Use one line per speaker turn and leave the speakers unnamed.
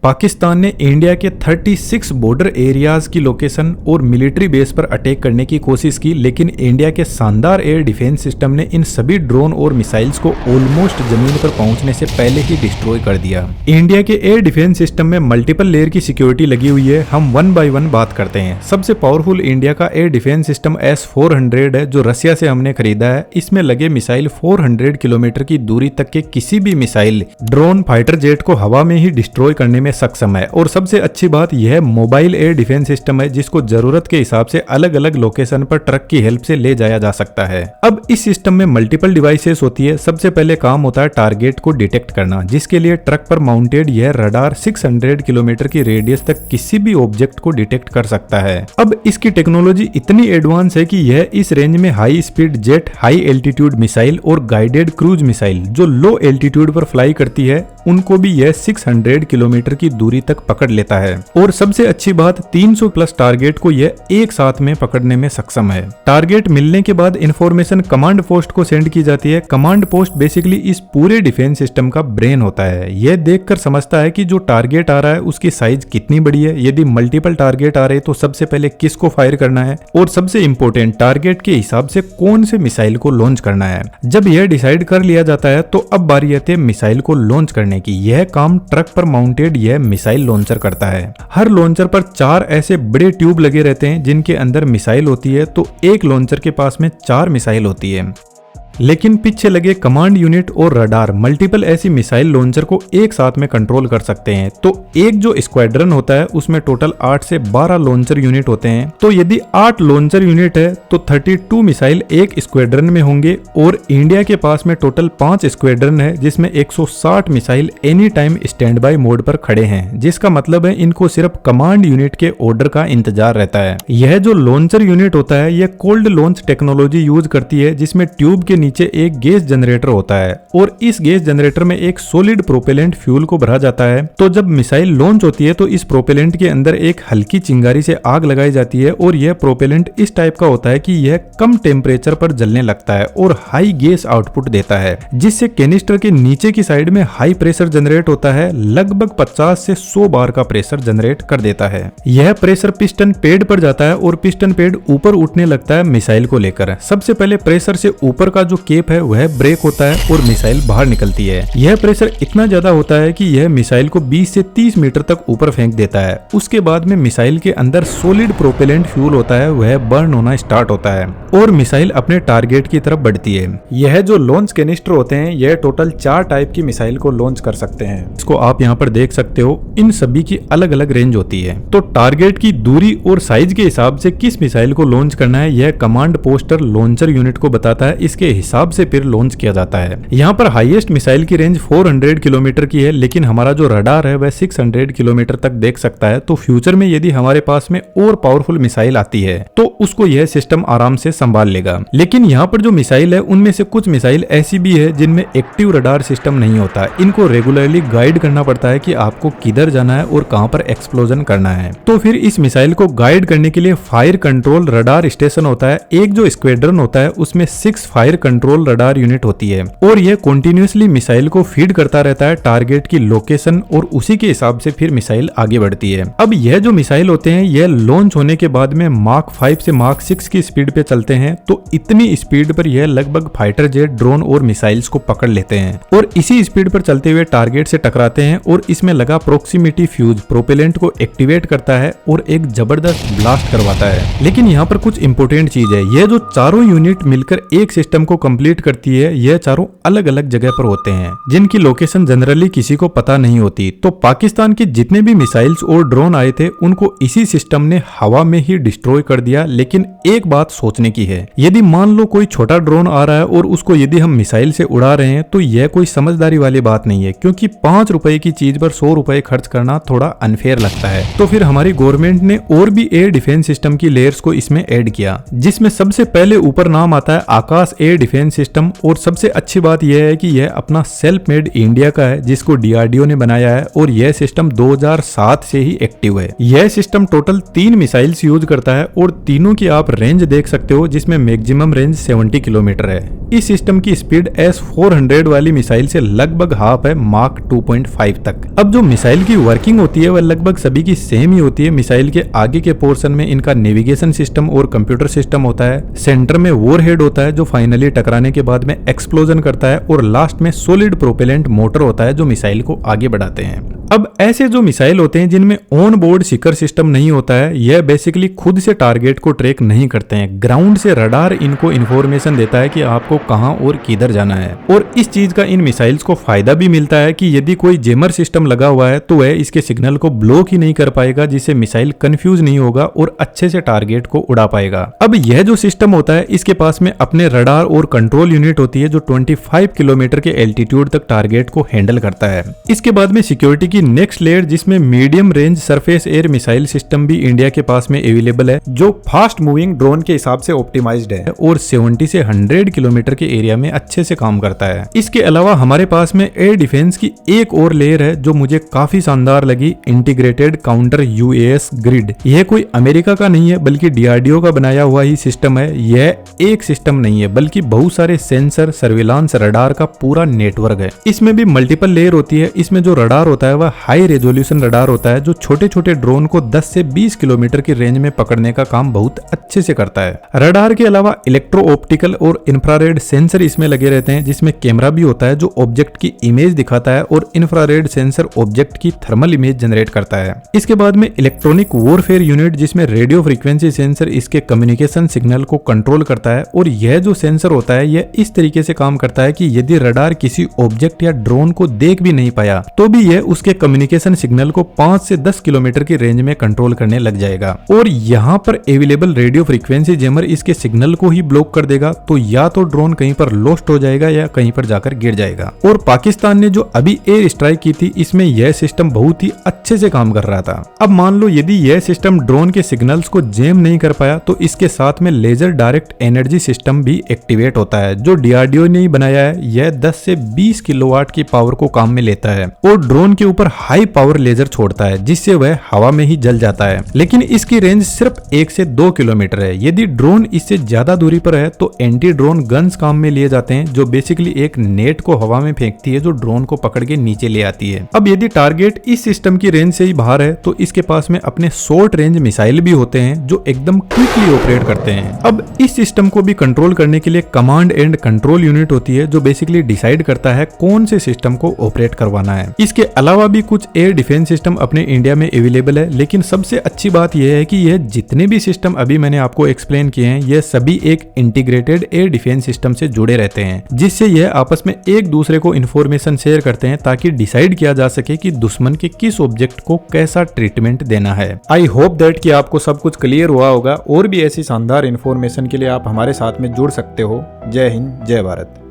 पाकिस्तान ने इंडिया के 36 border areas की लोकेशन और मिलिट्री बेस पर अटैक करने की कोशिश की, लेकिन इंडिया के शानदार एयर डिफेंस सिस्टम ने इन सभी ड्रोन और मिसाइल्स को ऑलमोस्ट जमीन पर पहुंचने से पहले ही डिस्ट्रॉय कर दिया। इंडिया के एयर डिफेंस सिस्टम में मल्टीपल लेयर की सिक्योरिटी लगी हुई है। हम वन बाय वन बात करते हैं। सबसे पावरफुल इंडिया का एयर डिफेंस सिस्टम S-400 है, जो रशिया से हमने खरीदा है। इसमें लगे मिसाइल 400 किलोमीटर की दूरी तक के किसी भी मिसाइल, ड्रोन, फाइटर जेट को हवा में ही डिस्ट्रॉय करने में सक्षम है। और सबसे अच्छी बात यह मोबाइल एयर डिफेंस सिस्टम है, जिसको जरूरत के हिसाब से अलग अलग लोकेशन पर ट्रक की हेल्प से ले जाया जा सकता है। अब इस सिस्टम में मल्टीपल डिवाइसेस होती है। सबसे पहले काम होता है टारगेट को डिटेक्ट करना, जिसके लिए ट्रक पर माउंटेड यह रडार 600 किलोमीटर की रेडियस तक किसी भी ऑब्जेक्ट को डिटेक्ट कर सकता है। अब इसकी टेक्नोलॉजी इतनी एडवांस है कि यह इस रेंज में high speed jet, high altitude missile और गाइडेड क्रूज मिसाइल जो लो एल्टीट्यूड पर फ्लाई करती है, उनको भी यह 600 किलोमीटर की दूरी तक पकड़ लेता है। और सबसे अच्छी बात, 300 प्लस टारगेट को यह एक साथ में पकड़ने में सक्षम है। टारगेट मिलने के बाद इंफॉर्मेशन कमांड पोस्ट को सेंड की जाती है। कमांड पोस्ट बेसिकली इस पूरे डिफेंस सिस्टम का ब्रेन होता है। यह देखकर समझता है कि जो टारगेट आ रहा है उसकी साइज कितनी बड़ी है, यदि मल्टीपल टारगेट आ रहे तो सबसे पहले किसको फायर करना है, और सबसे इंपॉर्टेंट टारगेट के हिसाब से कौन से मिसाइल को लॉन्च करना है। जब यह डिसाइड कर लिया जाता है तो अब बारी आती है मिसाइल को लॉन्च करने की। यह काम ट्रक पर माउंटेड यह मिसाइल लॉन्चर करता है। हर लॉन्चर पर 4 ऐसे बड़े ट्यूब लगे रहते हैं जिनके अंदर मिसाइल होती है। तो एक लॉन्चर के पास में 4 मिसाइल होती है, लेकिन पीछे लगे कमांड यूनिट और रडार मल्टीपल ऐसी मिसाइल लॉन्चर को एक साथ में कंट्रोल कर सकते हैं। तो एक जो स्क्वाड्रन होता है उसमें टोटल 8 से 12 लॉन्चर यूनिट होते हैं। तो यदि 8 लॉन्चर यूनिट है तो 32 मिसाइल एक स्क्वाड्रन में होंगे। और इंडिया के पास में टोटल 5 स्क्वाड्रन है, जिसमें 160 missile any time stand by mode पर खड़े हैं, जिसका मतलब है इनको सिर्फ कमांड यूनिट के ऑर्डर का इंतजार रहता है। यह जो लॉन्चर यूनिट होता है यह कोल्ड लॉन्च टेक्नोलॉजी यूज करती है, जिसमें ट्यूब के नीचे एक गैस जनरेटर होता है और इस गैस जनरेटर में एक सॉलिड प्रोपेलेंट फ्यूल को भरा जाता है। तो जब मिसाइल लॉन्च होती है तो इस प्रोपेलेंट के अंदर एक हल्की चिंगारी से आग लगाई जाती है और यह प्रोपेलेंट इस टाइप का होता है कि यह कम टेम्परेचर पर जलने लगता है और हाई गैस आउटपुट देता है, जिससे कैनिस्टर के नीचे की साइड में हाई प्रेशर जनरेट होता है। लगभग 50 से 100 बार का प्रेशर जनरेट कर देता है। यह प्रेशर पिस्टन पेड पर जाता है और पिस्टन पेड ऊपर उठने लगता है मिसाइल को लेकर। सबसे पहले प्रेशर से ऊपर का जो केप है वह ब्रेक होता है और मिसाइल बाहर निकलती है। यह प्रेशर इतना ज्यादा होता है कि यह मिसाइल को 20 से 30 मीटर तक ऊपर फेंक देता है। उसके बाद में मिसाइल के अंदर सॉलिड प्रोपेलेंट फ्यूल होता है, वह बर्न होना स्टार्ट होता है और मिसाइल अपने टारगेट की तरफ बढ़ती है। यह जो लॉन्च कैनिस्टर होते हैं यह टोटल 4 टाइप की मिसाइल को लॉन्च कर सकते हैं। इसको आप यहाँ पर देख सकते हो। इन सभी की अलग अलग रेंज होती है। तो टारगेट की दूरी और साइज के हिसाब से किस मिसाइल को लॉन्च करना है यह कमांड पोस्टर लॉन्चर यूनिट को बताता है। इसके हिसाब से फिर लॉन्च किया जाता है। यहाँ पर हाईएस्ट मिसाइल की रेंज 400 किलोमीटर की है, लेकिन हमारा जो रडार है वह 600 किलोमीटर तक देख सकता है। तो फ्यूचर में यदि हमारे पास में और पावरफुल मिसाइल आती है तो उसको यह सिस्टम आराम से संभाल लेगा। लेकिन यहाँ पर जो मिसाइल है उनमें से कुछ मिसाइल ऐसी भी है जिनमें एक्टिव रडार सिस्टम नहीं होता। इनको रेगुलरली गाइड करना पड़ता है कि आपको किधर जाना है और कहां पर एक्सप्लोजन करना है। तो फिर इस मिसाइल को गाइड करने के लिए फायर कंट्रोल रडार स्टेशन होता है। एक जो स्क्वाड्रन होता है उसमें 6 फायर कंट्रोल रडार यूनिट होती है और यह कंटिन्यूअसली मिसाइल को फीड करता रहता है टारगेट की लोकेशन और उसी के हिसाब से फिर मिसाइल आगे बढ़ती है। अब यह जो मिसाइल होते हैं यह लॉन्च होने के बाद में मार्क 5 से मार्क 6 की स्पीड पे चलते हैं। तो इतनी स्पीड पर यह लगभग फाइटर जेट, ड्रोन और मिसाइल्स को पकड़ लेते हैं और इसी स्पीड पर चलते हुए टारगेट से टकराते हैं। और इसमें लगा प्रोक्सिमिटी फ्यूज प्रोपेलेंट को एक्टिवेट करता है और एक जबरदस्त ब्लास्ट करवाता है। लेकिन यहाँ पर कुछ इंपोर्टेंट चीज है, यह जो चारों यूनिट मिलकर एक सिस्टम को कंप्लीट करती है, यह चारों अलग अलग जगह पर होते हैं जिनकी लोकेशन जनरली किसी को पता नहीं होती। तो पाकिस्तान के जितने भी मिसाइल्स और ड्रोन आए थे उनको इसी सिस्टम ने हवा में ही डिस्ट्रॉय कर दिया। लेकिन एक बात सोचने की है, यदि मान लो कोई छोटा ड्रोन आ रहा है और उसको यदि हम मिसाइल से उड़ा रहे हैं तो यह कोई समझदारी वाली बात नहीं है, क्योंकि 5 रुपए की चीज पर 100 रुपए खर्च करना थोड़ा अनफेयर लगता है। तो फिर हमारी गवर्नमेंट ने और भी एयर डिफेंस सिस्टम की लेयर्स को इसमें ऐड किया, जिसमें सबसे पहले ऊपर नाम आता है आकाश एयर डिफेंस सिस्टम, और सबसे अच्छी बात यह है कि यह अपना सेल्फ मेड इंडिया का है जिसको डीआरडीओ ने बनाया है, और यह सिस्टम 2007 से ही एक्टिव है। यह सिस्टम टोटल 3 मिसाइल्स यूज करता है और तीनों की आप रेंज देख सकते हो, जिसमें मैक्सिमम रेंज 70 किलोमीटर है। इस सिस्टम की स्पीड S-400 वाली मिसाइल से लगभग हाफ है, मार्क 2.5 तक। अब जो मिसाइल की वर्किंग होती है वह लगभग सभी की सेम ही होती है। मिसाइल के आगे के पोर्शन में इनका नेविगेशन सिस्टम और कंप्यूटर सिस्टम होता है, सेंटर में वॉरहेड होता है जो फाइनली टकराने के बाद में एक्सप्लोजन करता है, और लास्ट में सॉलिड प्रोपेलेंट मोटर होता है जो मिसाइल को आगे बढ़ाते हैं। अब ऐसे जो मिसाइल होते हैं जिनमें ऑन बोर्ड सीकर सिस्टम नहीं होता है, यह बेसिकली खुद से टारगेट को ट्रैक नहीं करते हैं। ग्राउंड से रडार इनको इन्फॉर्मेशन देता है कि आपको कहां और किधर जाना है, और इस चीज का इन मिसाइल्स को फायदा भी मिलता है कि यदि कोई जेमर सिस्टम लगा हुआ है तो वह इसके सिग्नल को ब्लॉक ही नहीं कर पाएगा, जिससे मिसाइल कंफ्यूज नहीं होगा और अच्छे से टारगेट को उड़ा पाएगा। अब यह जो सिस्टम होता है इसके पास में अपने रडार और कंट्रोल यूनिट होती है जो 25 किलोमीटर के एल्टीट्यूड तक टारगेट को हैंडल करता है। इसके बाद में सिक्योरिटी की नेक्स्ट लेयर जिसमें medium range surface air missile system भी इंडिया के पास में अवेलेबल है, जो फास्ट मूविंग ड्रोन के हिसाब से ऑप्टिमाइज्ड है और 70 से 100 किलोमीटर के एरिया में अच्छे से काम करता है। इसके अलावा हमारे पास में एयर डिफेंस की एक और लेयर है जो मुझे काफी शानदार लगी, इंटीग्रेटेड काउंटर यूएस ग्रिड। यह कोई अमेरिका का नहीं है बल्कि डीआरडीओ का बनाया हुआ ही सिस्टम है। यह एक सिस्टम नहीं है बल्कि बहुत सारे सेंसर, सर्विलांस, रडार का पूरा नेटवर्क है। इसमें भी मल्टीपल लेयर होती है। इसमें जो रडार होता है वह हाई रेजोल्यूशन रडार होता है जो छोटे छोटे ड्रोन को 10 से 20 किलोमीटर की रेंज में पकड़ने का काम बहुत अच्छे से करता है। रडार के अलावा इलेक्ट्रो ऑप्टिकल और इंफ्रारेड सेंसर इसमें लगे रहते हैं, जिसमें कैमरा भी होता है जो ऑब्जेक्ट की इमेज दिखाता है, और इंफ्रारेड सेंसर ऑब्जेक्ट की थर्मल इमेज जनरेट करता है। इसके बाद में इलेक्ट्रॉनिक वॉरफेयर यूनिट जिसमें रेडियो फ्रीक्वेंसी सेंसर इसके कम्युनिकेशन सिग्नल को कंट्रोल करता है, और यह जो सेंसर होता है यह इस तरीके से काम करता है कि यदि रडार किसी ऑब्जेक्ट या ड्रोन को देख भी नहीं पाया तो भी यह उसके कम्युनिकेशन सिग्नल को 5 से 10 किलोमीटर की रेंज में कंट्रोल करने लग जाएगा। और यहाँ पर अवेलेबल रेडियो फ्रीक्वेंसी जैमर इसके सिग्नल को ही ब्लॉक कर देगा, तो या तो ड्रोन कहीं पर लॉस्ट हो जाएगा या कहीं पर जाकर गिर जाएगा। और पाकिस्तान ने जो अभी एयर स्ट्राइक की थी इसमें यह सिस्टम बहुत ही अच्छे से काम कर रहा था। अब मान लो यदि यह सिस्टम ड्रोन के सिग्नल्स को जैम नहीं कर पाया तो इसके साथ में लेजर डायरेक्ट एनर्जी सिस्टम भी एक्टिवेट होता है जो डीआरडीओ ने ही बनाया है। यह 10 से 20 किलोवाट की पावर को काम में लेता है और ड्रोन के ऊपर हाई पावर लेजर छोड़ता है जिससे वह हवा में ही जल जाता है, लेकिन इसकी रेंज सिर्फ 1 से 2 किलोमीटर है। यदि ड्रोन इससे ज्यादा दूरी पर है तो एंटी ड्रोन गन्स काम में लिए जाते हैं जो बेसिकली एक नेट को हवा में फेंकती है जो ड्रोन को पकड़ के नीचे ले आती है। अब यदि टारगेट इस सिस्टम की रेंज से ही बाहर है तो इसके पास में अपने शॉर्ट रेंज मिसाइल भी होते हैं जो एकदम क्विकली ऑपरेट करते हैं। अब इस सिस्टम को भी कंट्रोल करने के लिए कमांड एंड कंट्रोल यूनिट होती है जो बेसिकली डिसाइड करता है कौन से सिस्टम को ऑपरेट करवाना है। इसके अलावा भी कुछ एयर डिफेंस सिस्टम अपने इंडिया में अवेलेबल है, लेकिन सबसे अच्छी बात यह है कि यह जितने भी सिस्टम अभी मैंने आपको एक्सप्लेन किए हैं यह सभी एक इंटीग्रेटेड एयर डिफेंस सिस्टम से जुड़े रहते हैं, जिससे यह आपस में एक दूसरे को इन्फॉर्मेशन शेयर करते हैं ताकि डिसाइड किया जा सके कि दुश्मन के किस ऑब्जेक्ट को कैसा ट्रीटमेंट देना है। आई होप दैट कि आपको सब कुछ क्लियर हुआ होगा। और भी ऐसी शानदार इन्फॉर्मेशन के लिए आप हमारे साथ में जुड़ सकते हो। जय हिंद, जय भारत।